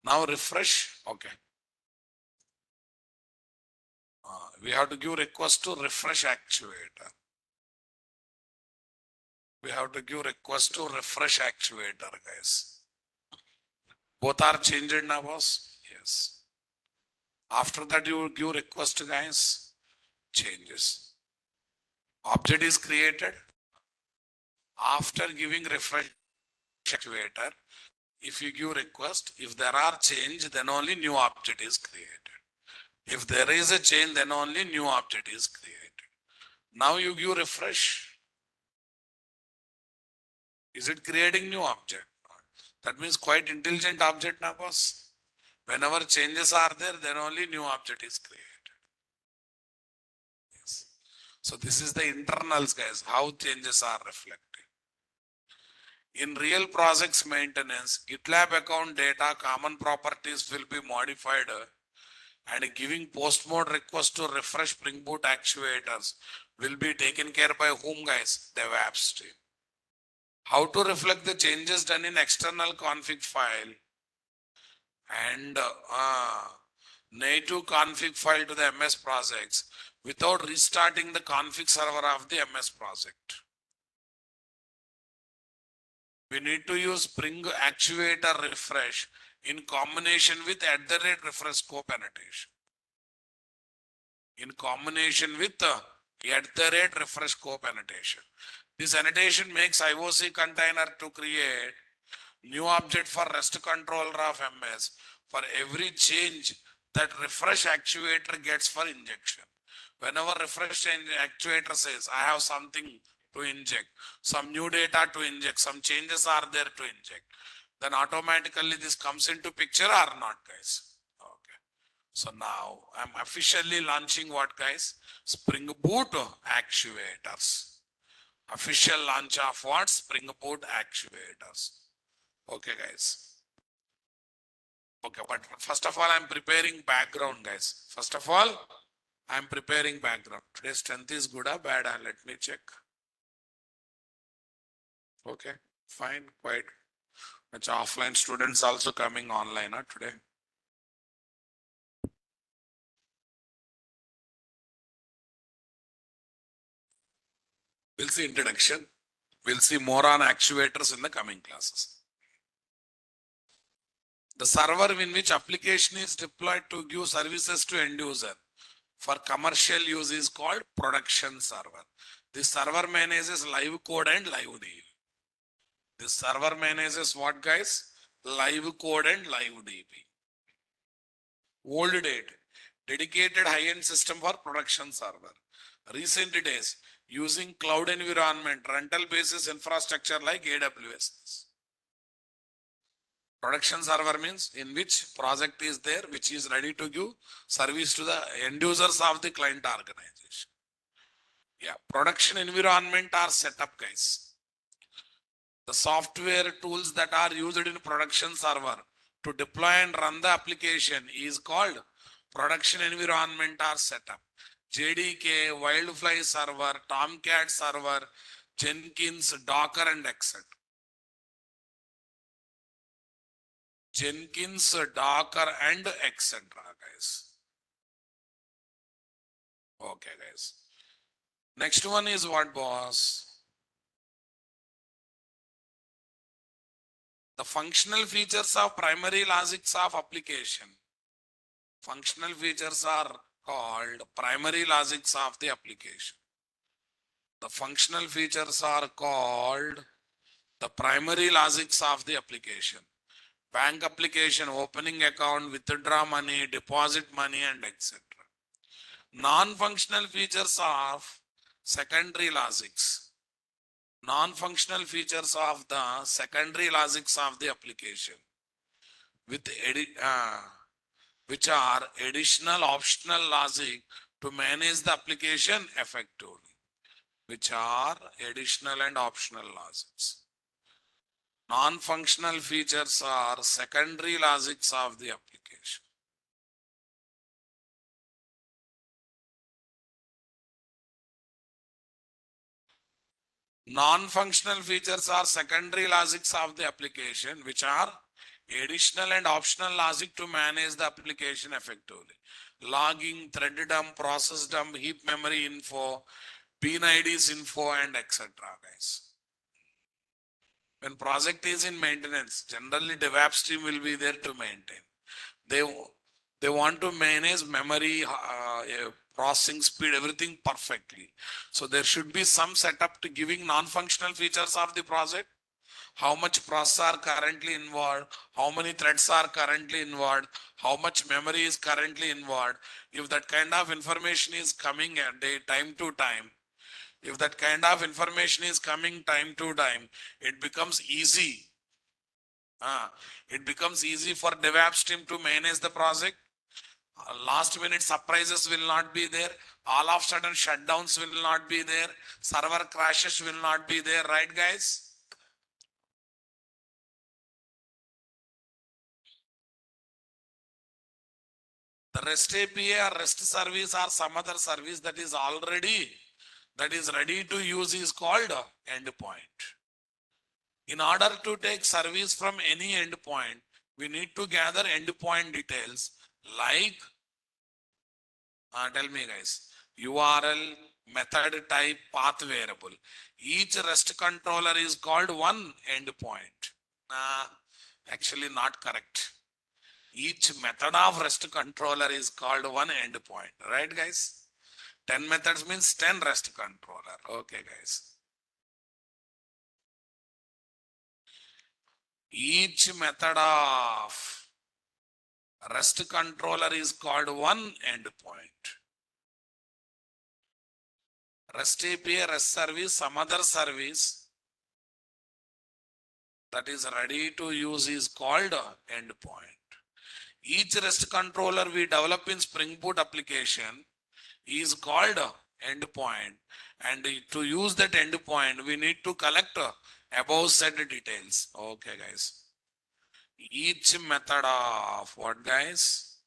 Now refresh. Okay. We have to give request to refresh actuator. We have to give request to refresh actuator, guys. Both are changed now, boss? Yes. After that, you give request, guys. Changes. Object is created. After giving refresh actuator, if you give request, if there are change, then only new object is created. If there is a change, then only new object is created. Now you give refresh. Is it creating new object? That means quite intelligent object now, boss. Whenever changes are there, then only new object is created. Yes. So this is the internals, guys, how changes are reflected. In real projects maintenance, GitLab account data common properties will be modified and giving post mode request to refresh Spring Boot actuators will be taken care by whom, guys? DevOps team. How to reflect the changes done in external config file and native config file to the MS projects without restarting the config server of the MS project. We need to use Spring Actuator refresh in combination with @RefreshScope annotation. In combination with @RefreshScope annotation. This annotation makes IOC container to create new object for REST controller of MS for every change that refresh actuator gets for injection. Whenever refresh actuator says, I have something to inject, some new data to inject, some changes are there to inject, then automatically this comes into picture or not, guys? Okay. So now I'm officially launching what, guys? Spring Boot actuators. Official launch of what? Spring Boot actuators. Okay, guys. Okay, but first of all, I'm preparing background, guys. First of all, I'm preparing background. Today's strength is good or bad? Let me check. Okay, fine, quite much offline students also coming online today. We'll see introduction. We'll see more on actuators in the coming classes. The server in which application is deployed to give services to end user for commercial use is called production server. This server manages live code and live DB. This server manages what, guys? Live code and live DB. Old date, dedicated high-end system for production server. Recent days, using cloud environment, rental basis infrastructure like AWS. Production server means in which project is there, which is ready to give service to the end users of the client organization. Yeah, production environment are set up, guys. The software tools that are used in production server to deploy and run the application is called production environment are set up. JDK, Wildfly server, Tomcat server, Jenkins, Docker and etc. Jenkins, Docker and etc. guys. Okay, guys. Next one is what, boss? The functional features of primary logics of application. Functional features are called primary logics of the application. The functional features are called the primary logics of the application. Bank application, opening account, withdraw money, deposit money, and etc. Non-functional features of secondary logics. Non-functional features of the secondary logics of the application with which are additional optional logic to manage the application effectively. Which are additional and optional logics. Non-functional features are secondary logics of the application. Non-functional features are secondary logics of the application, which are additional and optional logic to manage the application effectively. Logging, thread dump, process dump, heap memory info, bean IDs info, and etc. guys. When project is in maintenance, generally DevOps team will be there to maintain. They want to manage memory, processing speed, everything perfectly. So there should be some setup to giving non-functional features of the project. How much process are currently involved, how many threads are currently involved, how much memory is currently involved. If that kind of information is coming at time to time, if that kind of information is coming time to time, it becomes easy. It becomes easy for DevOps team to manage the project. Last minute surprises will not be there. All of a sudden shutdowns will not be there. Server crashes will not be there, right, guys? The REST API or REST service or some other service that is ready to use is called endpoint. In order to take service from any endpoint, we need to gather endpoint details like, tell me guys, URL, method type, path variable. Each REST controller is called one endpoint. Actually not correct. Each method of REST controller is called one endpoint, right guys? 10 methods means 10 REST controller. Okay guys. Each method of REST controller is called one endpoint. REST API, REST service, some other service that is ready to use is called endpoint. Each REST controller we develop in Spring Boot application is called endpoint. And to use that endpoint, we need to collect above said details. Okay, guys. Each method of what, guys?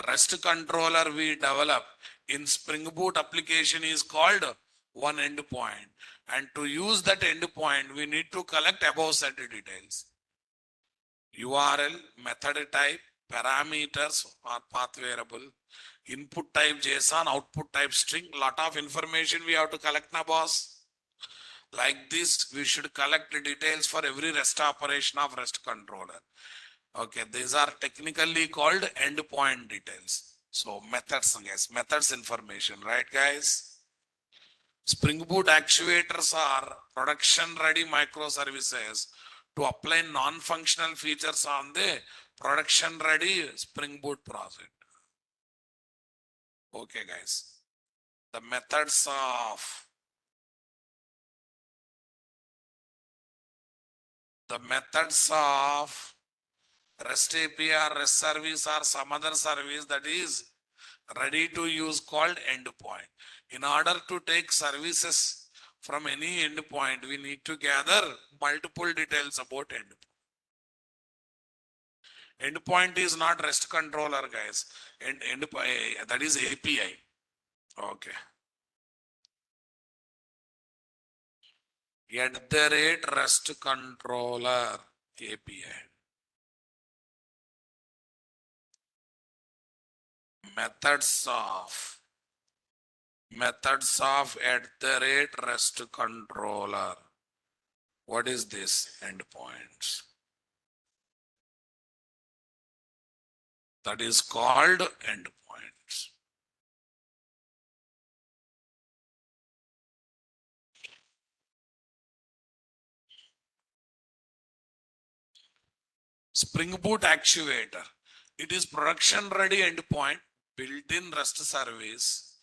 REST controller we develop in Spring Boot application is called one endpoint. And to use that endpoint, we need to collect above said details. URL, method type, parameters or path variable, input type JSON, output type string, lot of information we have to collect now, boss. Like this, we should collect the details for every REST operation of REST controller. Okay, these are technically called endpoint details. So methods, guys, methods information, right, guys? Spring Boot actuators are production ready microservices to apply non-functional features on the production ready Spring Boot project. Okay, guys. The methods of REST API or REST service or some other service that is ready to use called endpoint. In order to take services from any endpoint, we need to gather multiple details about endpoint. Endpoint is not REST controller, guys. Endpoint, that is API. Okay. @REST controller API. Methods of @REST controller. What is this? Endpoints. That is called endpoints. Spring Boot Actuator. It is production ready endpoint built in REST service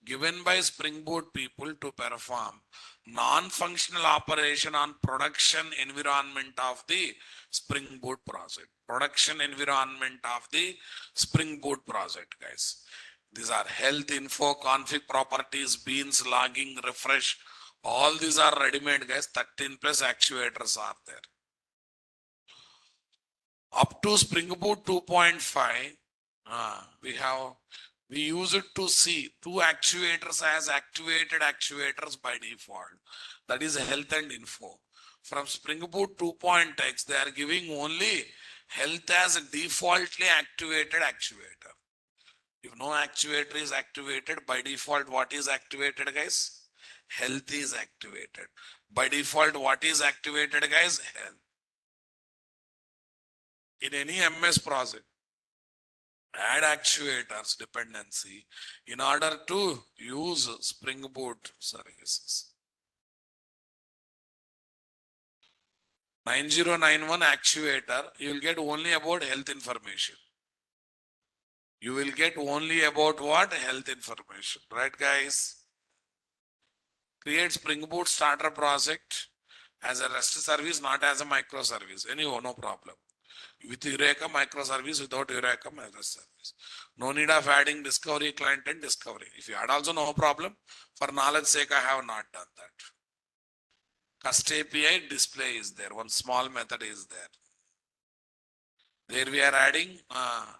given by Spring Boot people to perform non-functional operation on production environment of the Spring Boot project. Production environment of the Spring Boot project, guys. These are health info, config properties, beans, logging, refresh. All these are ready-made, guys. 13 plus actuators are there. Up to Spring Boot 2.5, we use it to see two actuators as activated actuators by default. That is health and info. From Spring Boot 2.x, they are giving only health as a defaultly activated actuator. If no actuator is activated by default, what is activated, guys? Health is activated. By default, what is activated, guys? Health. In any MS project, add actuators dependency in order to use Spring Boot services. 9091 actuator, you will get only about health information. You will get only about what? Health information, right, guys? Create Spring Boot starter project as a REST service, not as a microservice. Anyhow, no problem. With Eureka microservice, without Eureka microservice. No need of adding discovery client and discovery. If you add also, no problem. For knowledge sake, I have not done that. Cust API display is there. One small method is there. There we are adding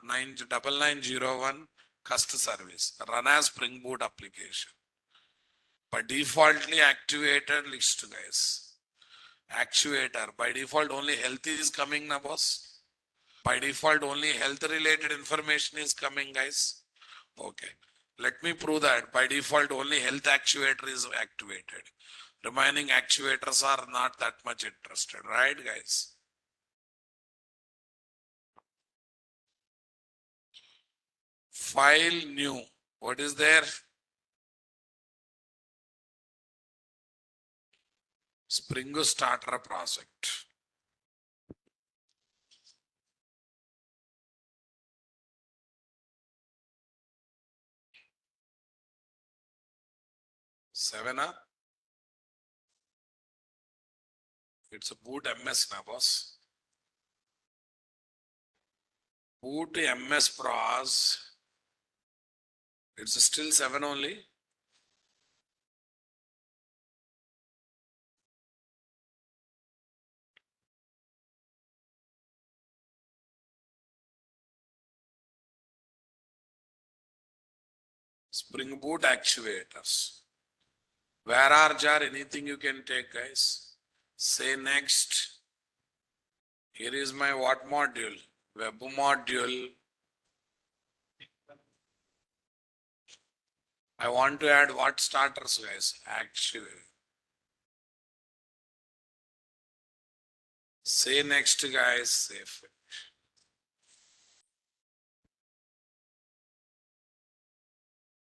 9901 cust service. Run as Spring Boot application. By defaultly activated list, guys. Actuator. By default, only health is coming now, boss. By default, only health related information is coming, guys. Okay. Let me prove that. By default, only health actuator is activated. Remaining actuators are not that much interested, right, guys? File new. What is there? Spring Starter project. Seven, huh? It's a boot MS now, boss. Boot MS pros. It's still 7 only. Spring Boot actuators. Where are jar? Anything you can take, guys? Say next. Here is my what module? Web module. I want to add what starters, guys? Actually. Say next, guys. Safe.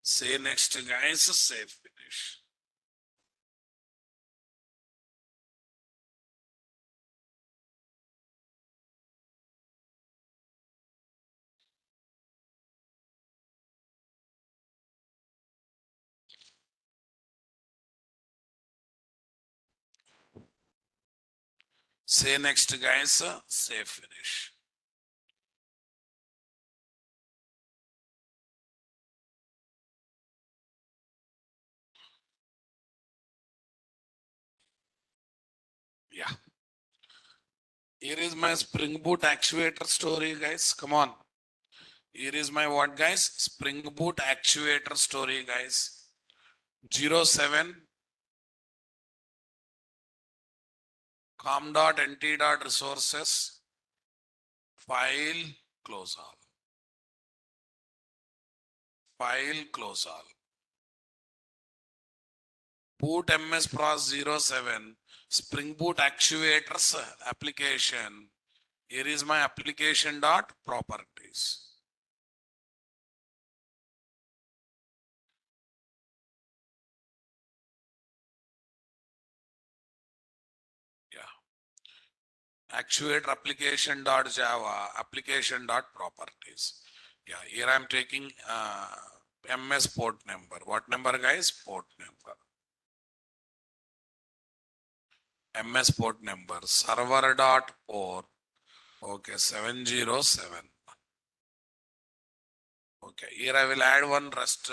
Say next, guys. Safe finish. Say next, guys. Safe finish. Yeah. Here is my Spring Boot Actuator story, guys. Come on. Here is my what, guys? Spring Boot Actuator story, guys. 07 com.nt.resources file close all. File close all. Boot MS Pros 07 Spring Boot Actuators application. Here is my application dot properties. Yeah. Actuator application dot Java application dot properties. Yeah. Here I am taking MS port number. What number, guys? Port number. MS port number. Server dot port. Okay. 707. Okay. Here I will add one REST.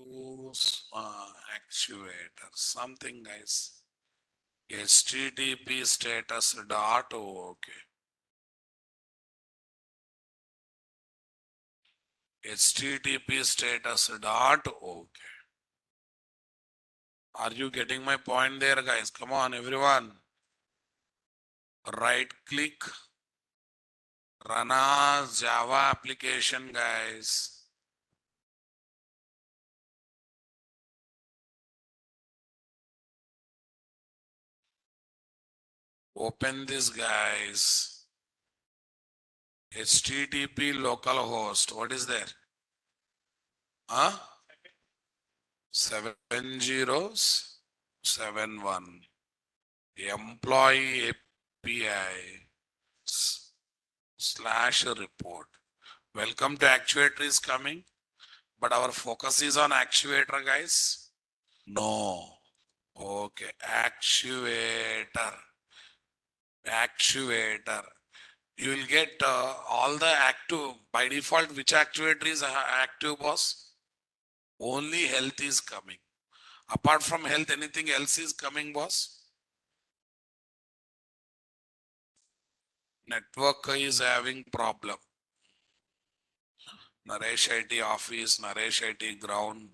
To actuator something, guys. HTTP status dot okay. HTTP status dot okay. Are you getting my point there, guys? Come on, everyone. Right click, run as Java application, guys. Open this, guys. HTTP localhost. What is there? Huh? 7071. Employee API slash report. Welcome to Actuator is coming, but our focus is on Actuator, guys. No. Okay. Actuator. Actuator. you will get all the active by default. Which actuator is active, boss? Only health is coming. Apart from health, anything else is coming, boss? Network is having problem. Naresh IT office, Naresh IT ground.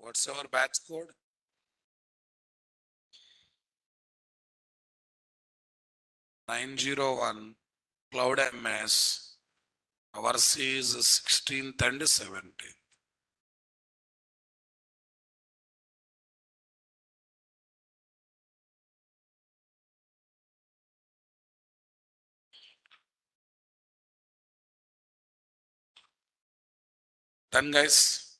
What's our batch code? 901 Cloud MS. Our C is 16th and 17th. Done, guys.